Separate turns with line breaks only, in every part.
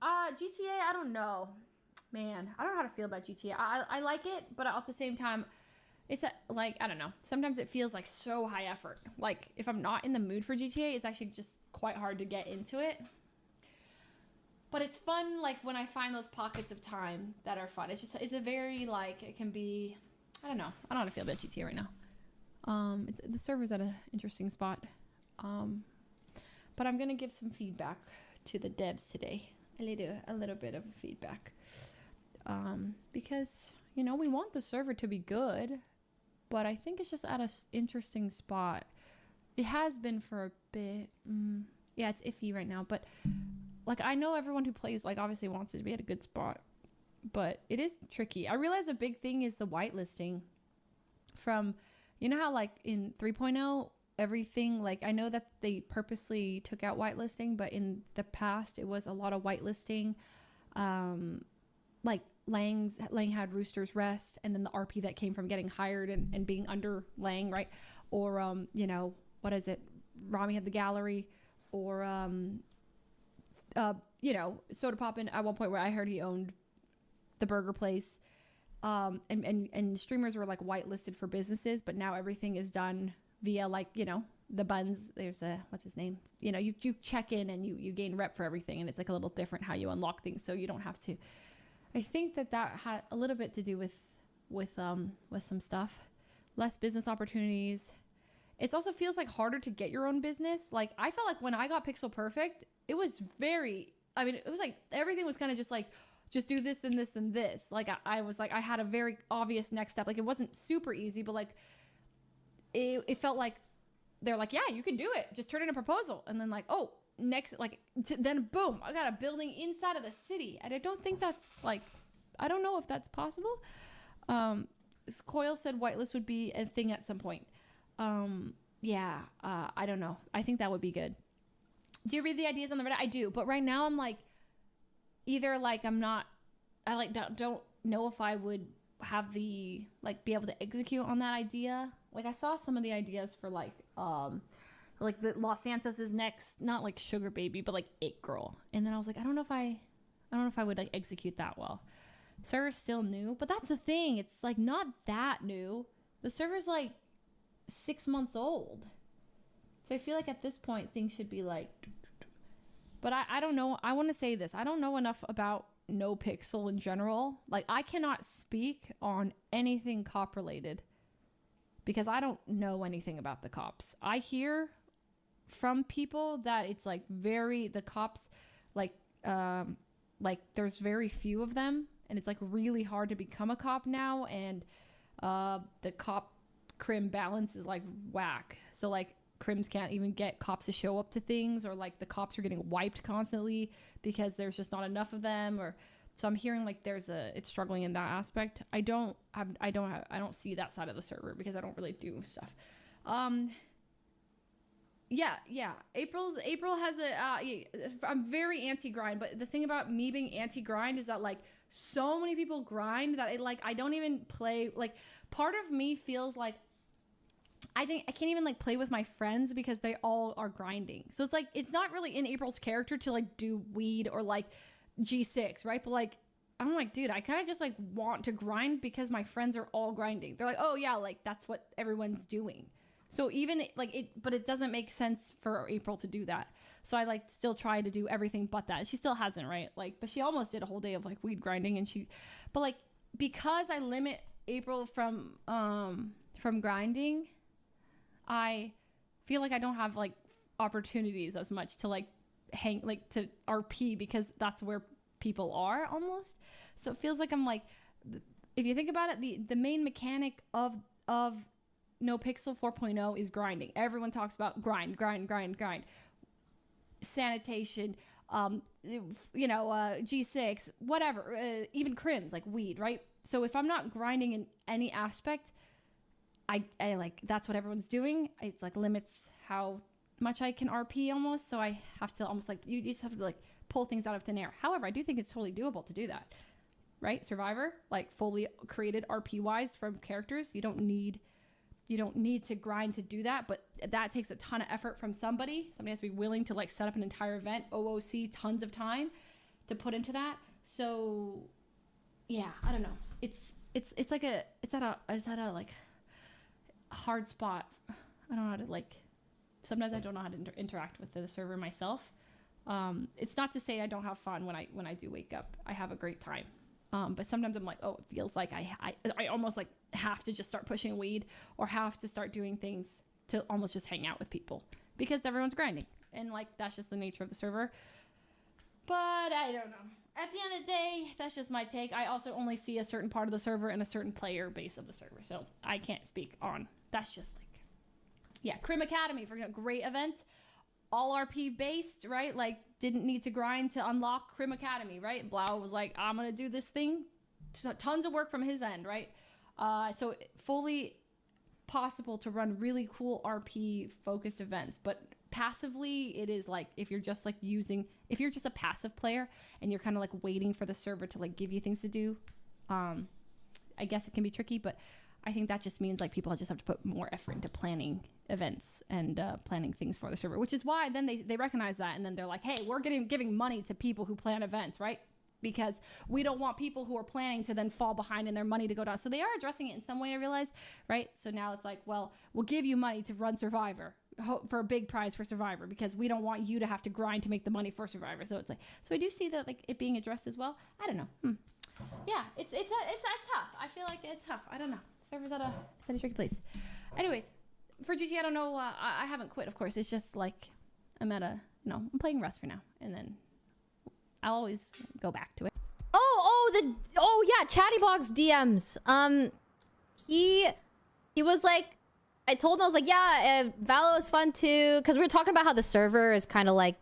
GTA, I don't know. Man, I don't know how to feel about GTA. I like it, but at the same time, it's like, I don't know. Sometimes it feels like so high effort. Like, if I'm not in the mood for GTA, it's actually just quite hard to get into it. But it's fun, like, when I find those pockets of time that are fun. It's a very, like, it can be, I don't know. I don't know how to feel about GTA right now. The server's at an interesting spot. But I'm going to give some feedback to the devs today. A little bit of feedback. Because, you know, we want the server to be good, but I think it's just at an interesting spot. It has been for a bit. Yeah, it's iffy right now, but like, I know everyone who plays, like, obviously wants it to be at a good spot, but it is tricky. I realize a big thing is the whitelisting from, you know how, like, in 3.0, everything, like, I know that they purposely took out whitelisting, but in the past, it was a lot of whitelisting. Like, Lang had Rooster's Rest, and then the RP that came from getting hired and being under Lang, right? Or, you know, what is it? Rami had the gallery, or, you know, Soda Poppin' at one point where I heard he owned the burger place. And streamers were like whitelisted for businesses, but now everything is done via, like, you know, the buns. There's what's his name? You know, you check in and you gain rep for everything, and it's like a little different how you unlock things, so you don't have to. I think that had a little bit to do with some stuff. Less business opportunities. It also feels like harder to get your own business. Like, I felt like when I got Pixel Perfect, it was very, I mean, it was like everything was kind of just like, just do this, then this, then this. Like, I was like, I had a very obvious next step. Like, it wasn't super easy, but like, it felt like they're like, yeah, you can do it. Just turn in a proposal. And then like, oh, next, like, then boom, I got a building inside of the city. And I don't think that's like, I don't know if that's possible. Coil said whitelist would be a thing at some point. Yeah, I don't know. I think that would be good. Do you read the ideas on the Reddit? I do, but right now I'm like, either like I like don't know if I would have the, like, be able to execute on that idea. Like, I saw some of the ideas for like the Los Santos' next, not like Sugar Baby, but like It Girl. And then I was like, I don't know if I would like execute that well. Server's still new, but that's the thing. It's like not that new. The server's like 6 months old. So I feel like at this point things should be like, but I don't know. I want to say this. I don't know enough about Nopixel in general. Like, I cannot speak on anything cop related because I don't know anything about the cops. I hear from people that it's like the cops, like there's very few of them, and it's like really hard to become a cop now, and the cop crim balance is like whack. So like crims can't even get cops to show up to things, or like the cops are getting wiped constantly because there's just not enough of them. Or so I'm hearing like it's struggling in that aspect. I don't see that side of the server because I don't really do stuff. Yeah. April has I'm very anti-grind, but the thing about me being anti-grind is that like so many people grind that I don't even play. Like, part of me feels like I think I can't even like play with my friends because they all are grinding. So it's like, it's not really in April's character to like do weed or like G6, right? But like, I'm like, dude, I kind of just like want to grind because my friends are all grinding. They're like, oh yeah, like that's what everyone's doing. So even like but it doesn't make sense for April to do that. So I like still try to do everything but that. She still hasn't, right? Like, but she almost did a whole day of like weed grinding, and but like, because I limit April from grinding, I feel like I don't have like opportunities as much to like hang, like to RP, because that's where people are almost. So it feels like I'm like, if you think about it, the main mechanic of Nopixel 4.0 is grinding. Everyone talks about grind. Sanitation, G6, whatever, even crims, like weed, right? So if I'm not grinding in any aspect, I like, that's what everyone's doing. It's like limits how much I can RP almost. So I have to almost like, you just have to like pull things out of thin air. However, I do think it's totally doable to do that, right? Survivor, like fully created RP wise from characters. You don't need to grind to do that, but that takes a ton of effort from somebody. Somebody has to be willing to like set up an entire event, OOC, tons of time to put into that. So yeah, I don't know. It's like it's at a like hard spot. I don't know how to like. Sometimes I don't know how to interact with the server myself. It's not to say I don't have fun when I do wake up. I have a great time. But sometimes I'm like, oh, it feels like I almost like have to just start pushing weed or have to start doing things to almost just hang out with people because everyone's grinding. And like, that's just the nature of the server. But I don't know. At the end of the day, that's just my take. I also only see a certain part of the server and a certain player base of the server. So I can't speak on, that's just like, yeah, Crim Academy, for a great event. All RP based, right? Like, didn't need to grind to unlock Crim Academy, right? Blau was like, I'm gonna do this thing. Tons of work from his end, right? So fully possible to run really cool RP focused events, but passively it is like if you're just a passive player and you're kind of like waiting for the server to like give you things to do, I guess it can be tricky, but I think that just means like people just have to put more effort into planning events and planning things for the server, which is why then they recognize that, and then they're like, hey, we're giving money to people who plan events, right? Because we don't want people who are planning to then fall behind in their money to go down. So they are addressing it in some way, I realize, right? So now it's like, well, we'll give you money to run Survivor for a big prize for Survivor because we don't want you to have to grind to make the money for Survivor. So it's like, so I do see that like it being addressed as well. I don't know. Yeah, it's tough. I feel like it's tough. I don't know. Server's at a tricky place. Anyways, for GT, I don't know. I haven't quit, of course. It's just like I'm I'm playing Rust for now, and then I'll always go back to it.
Oh yeah, Chattybox DMs. He was like, I told him, I was like, yeah, Valo is fun too, because we were talking about how the server is kind of like,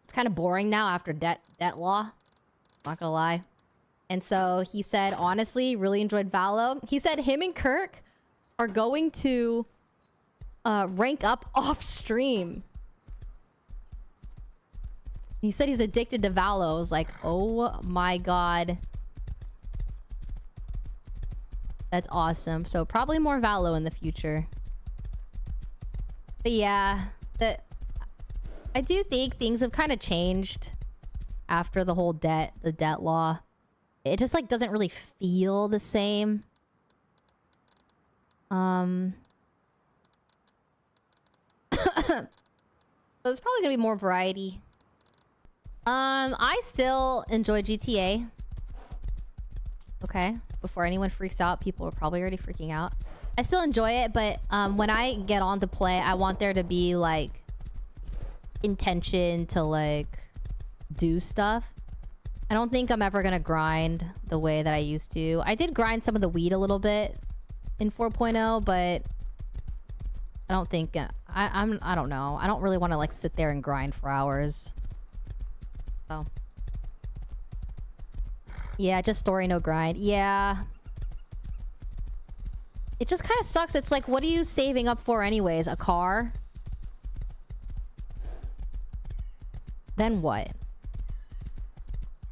it's kind of boring now after debt law. Not gonna lie. And so he said, honestly, really enjoyed Valo. He said him and Kirk are going to rank up off stream. He said he's addicted to Valo. I was like, oh my god. That's awesome. So probably more Valo in the future. But yeah, I do think things have kind of changed after the whole debt law. It just like doesn't really feel the same. So there's probably gonna be more variety. I still enjoy GTA. Okay, before anyone freaks out, people are probably already freaking out. I still enjoy it, but when I get on to play, I want there to be like intention to like do stuff. I don't think I'm ever gonna grind the way that I used to. I did grind some of the weed a little bit in 4.0, but I don't think I don't know. I don't really want to like sit there and grind for hours. So yeah, just story, no grind. Yeah, it just kind of sucks. It's like, what are you saving up for anyways? A car? Then what?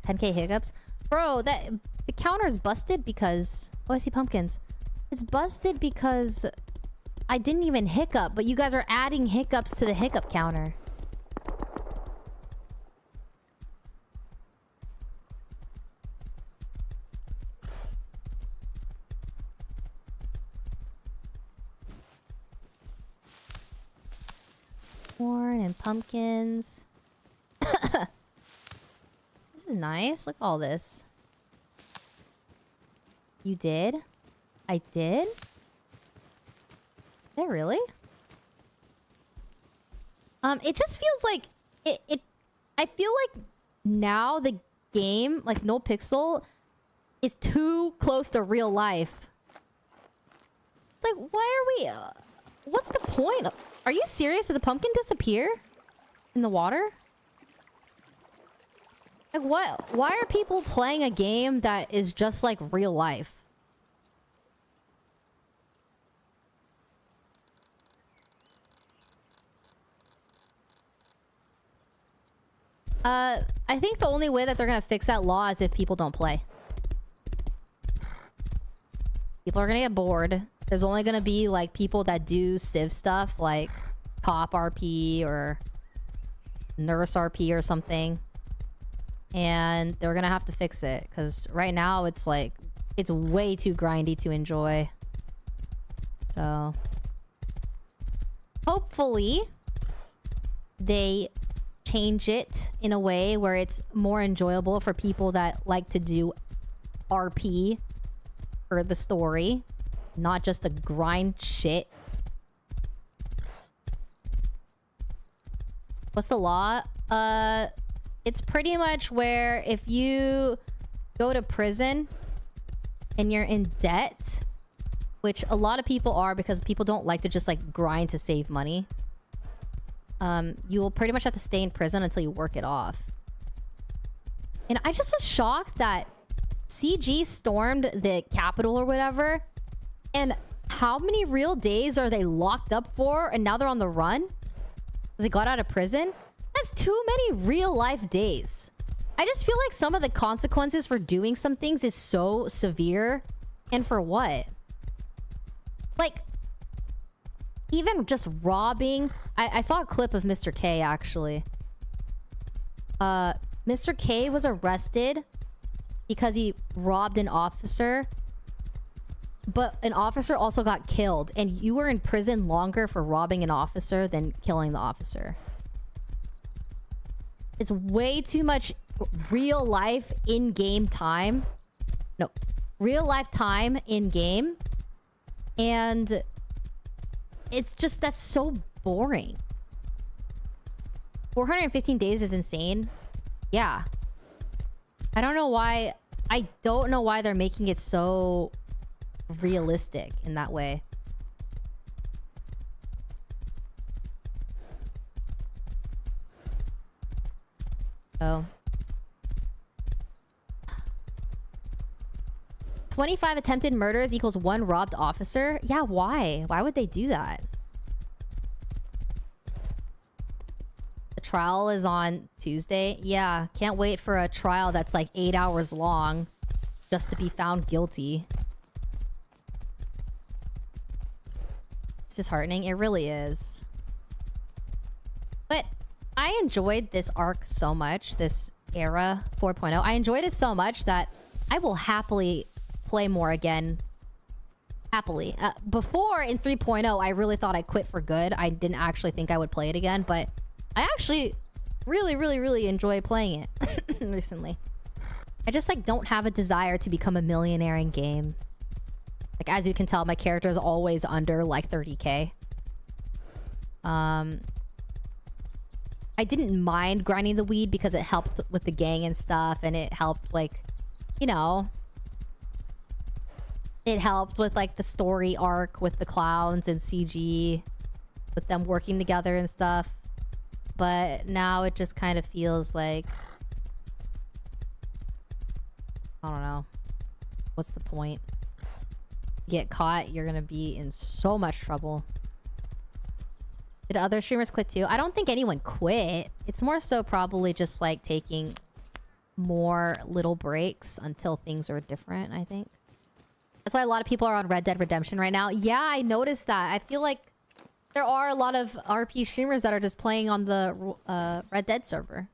10k hiccups? Bro, the counter is busted because... Oh, I see pumpkins. It's busted because I didn't even hiccup, but you guys are adding hiccups to the hiccup counter. Corn and pumpkins. This is nice. Look at all this. You did? I did? Did I really? It just feels like I feel like now the game, like Nopixel, is too close to real life. It's like, why are we... what's the point? Are you serious? Did the pumpkin disappear? In the water? Like, what? Why are people playing a game that is just like real life? I think the only way that they're gonna fix that law is if people don't play. People are gonna get bored. There's only gonna be like people that do Civ stuff, like Cop RP or Nurse RP or something. and they're gonna have to fix it because right now it's like it's way too grindy to enjoy. So hopefully they change it in a way where it's more enjoyable for people that like to do RP for the story, not just to grind shit. What's the law? It's pretty much where if you go to prison and you're in debt, which a lot of people are because people don't like to just like grind to save money. You will pretty much have to stay in prison until you work it off. And I just was shocked that CG stormed the Capitol or whatever. And how many real days are they locked up for? And now they're on the run? They got out of prison? That's too many real life days. I just feel like some of the consequences for doing some things is so severe. And for what? Like, even just robbing. I saw a clip of Mr. K, actually. Mr. K was arrested because he robbed an officer. But an officer also got killed. And you were in prison longer for robbing an officer than killing the officer. It's way too much real life in-game time. No. Real life time in-game. And it's just, that's so boring. 415 days is insane. Yeah. I don't know why they're making it so realistic in that way. So 25 attempted murders equals 1 robbed officer? Yeah, why? Why would they do that? The trial is on Tuesday? Yeah, can't wait for a trial that's like 8 hours long just to be found guilty. It's disheartening. It really is. But I enjoyed this arc so much, this era 4.0. I enjoyed it so much that I will happily play more again. Happily. Before in 3.0, I really thought I quit for good. I didn't actually think I would play it again, but I actually really enjoy playing it recently. I just like don't have a desire to become a millionaire in game. Like, as you can tell, my character is always under like 30k. I didn't mind grinding the weed because it helped with the gang and stuff, and it helped, like, you know, it helped with like the story arc with the clowns and CG, with them working together and stuff. But now it just kind of feels like, I don't know, what's the point? Get caught, you're gonna be in so much trouble. Did other streamers quit too? I don't think anyone quit. It's more so probably just like taking more little breaks until things are different, I think. That's why a lot of people are on Red Dead Redemption right now. Yeah, I noticed that. I feel like there are a lot of RP streamers that are just playing on the Red Dead server.